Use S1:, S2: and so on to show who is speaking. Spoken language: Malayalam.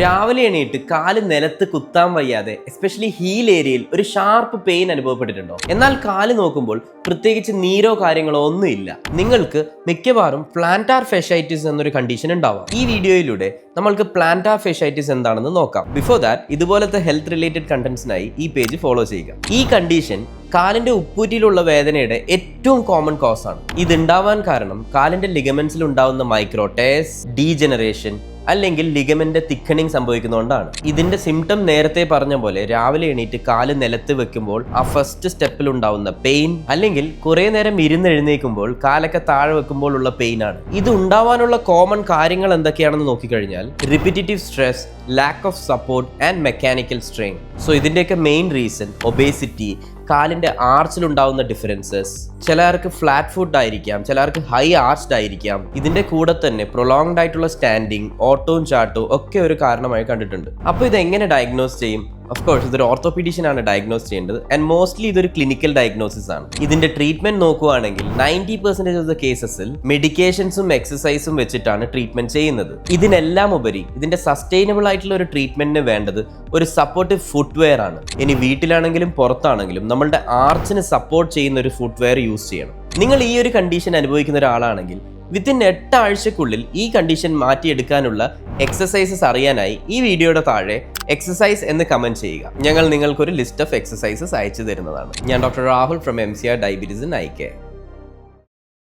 S1: രാവിലെ എണീറ്റ് കാല് നിലത്ത് കുത്താൻ വയ്യാതെ എസ്പെഷ്യലി ഹീൽ ഏരിയയിൽ ഒരു ഷാർപ്പ് പെയിൻ അനുഭവപ്പെട്ടിട്ടുണ്ടോ? എന്നാൽ കാല് നോക്കുമ്പോൾ പ്രത്യേകിച്ച് നീരോ കാര്യങ്ങളോ ഒന്നുമില്ല. നിങ്ങൾക്ക് മിക്കവാറും പ്ലാന്റാർ ഫെഷൈറ്റിസ് എന്നൊരു കണ്ടീഷൻ ഉണ്ടാവാം. ഈ വീഡിയോയിലൂടെ നമ്മൾക്ക് പ്ലാന്റാർ ഫെഷൈറ്റിസ് എന്താണെന്ന് നോക്കാം. ബിഫോർ ദാറ്റ് ഇതുപോലത്തെ ഹെൽത്ത് റിലേറ്റഡ് കണ്ടന്റ്സിനായി ഈ പേജ് ഫോളോ ചെയ്യുക. ഈ കണ്ടീഷൻ കാലിന്റെ ഉപ്പൂറ്റിയിലുള്ള വേദനയുടെ ഏറ്റവും കോമൺ കോസ് ആണ്. ഇതുണ്ടാവാൻ കാരണം കാലിന്റെ ലിഗമെന്റ്സിൽ ഉണ്ടാവുന്ന മൈക്രോടേസ്, ഡീജനറേഷൻ അല്ലെങ്കിൽ ലിഗമെന്റ് തിക്കണിങ് സംഭവിക്കുന്നതുകൊണ്ടാണ്. ഇതിന്റെ സിംറ്റം നേരത്തെ പറഞ്ഞ പോലെ രാവിലെ എണീറ്റ് കാല് നിലത്ത് വെക്കുമ്പോൾ ആ ഫസ്റ്റ് സ്റ്റെപ്പിൽ ഉണ്ടാവുന്ന പെയിൻ, അല്ലെങ്കിൽ കുറെ നേരം ഇരുന്നെഴുന്നേക്കുമ്പോൾ കാലൊക്കെ താഴെ വെക്കുമ്പോൾ ഉള്ള പെയിൻ ആണ്. ഇത് ഉണ്ടാവാനുള്ള കോമൺ കാര്യങ്ങൾ എന്തൊക്കെയാണെന്ന് നോക്കിക്കഴിഞ്ഞാൽ repetitive stress, lack of support and mechanical strain. So ഇതിന്റെയൊക്കെ മെയിൻ റീസൺ ഒബേസിറ്റി, കാലിന്റെ ആർച്ചിൽ ഉണ്ടാവുന്ന ഡിഫറൻസസ്, ചിലർക്ക് ഫ്ലാറ്റ് ഫുട്ട് ആയിരിക്കാം, ചിലർക്ക് ഹൈ ആർച്ച്ഡ് ആയിരിക്കാം. ഇതിന്റെ കൂടെ തന്നെ പ്രൊലോങ്ഡ് ആയിട്ടുള്ള സ്റ്റാൻഡിങ്, ഓട്ടവും ചാട്ടവും ഒക്കെ ഒരു കാരണമായി കണ്ടിട്ടുണ്ട്. അപ്പോൾ ഇത് എങ്ങനെ ഡയഗ്നോസ് ചെയ്യും? ഓഫ് കോഴ്സ് ഇതൊരു ഓർത്തോപീഡീഷ്യൻ ആണ് ഡയഗ്നോസ് ചെയ്യേണ്ടത്. ആൻഡ് മോസ്റ്റ്ലി ഇതൊരു ക്ലിനിക്കൽ ഡയഗ്നോസിസ് ആണ്. ഇതിന്റെ ട്രീറ്റ്മെന്റ് നോക്കുകയാണെങ്കിൽ 90% ഓഫ് ദ കേസസിൽ മെഡിക്കേഷൻസും എക്സസൈസും വെച്ചിട്ടാണ് ട്രീറ്റ്മെന്റ് ചെയ്യുന്നത്. ഇതിനെല്ലാം ഉപരി ഇതിന്റെ സസ്റ്റൈനബിൾ ആയിട്ടുള്ള ഒരു ട്രീറ്റ്മെന്റിന് വേണ്ടത് ഒരു സപ്പോർട്ടീവ് ഫുട്വെയർ ആണ്. ഇനി വീട്ടിലാണെങ്കിലും പുറത്താണെങ്കിലും നമ്മളുടെ ആർച്ചിന് സപ്പോർട്ട് ചെയ്യുന്ന ഒരു ഫുട്വെയർ യൂസ് ചെയ്യണം. നിങ്ങൾ ഈ ഒരു കണ്ടീഷൻ അനുഭവിക്കുന്ന ഒരാളാണെങ്കിൽ വിത്തിൻ 8 ആഴ്ചക്കുള്ളിൽ ഈ കണ്ടീഷൻ മാറ്റിയെടുക്കാനുള്ള എക്സസൈസസ് അറിയാനായി ഈ വീഡിയോയുടെ താഴെ എക്സസൈസ് എന്ന് കമന്റ് ചെയ്യുക. ഞങ്ങൾ നിങ്ങൾക്കൊരു ലിസ്റ്റ് ഓഫ് എക്സസൈസസ് അയച്ചു തരുന്നതാണ്. ഞാൻ doctor Rahul from MCR diabetes and eye care.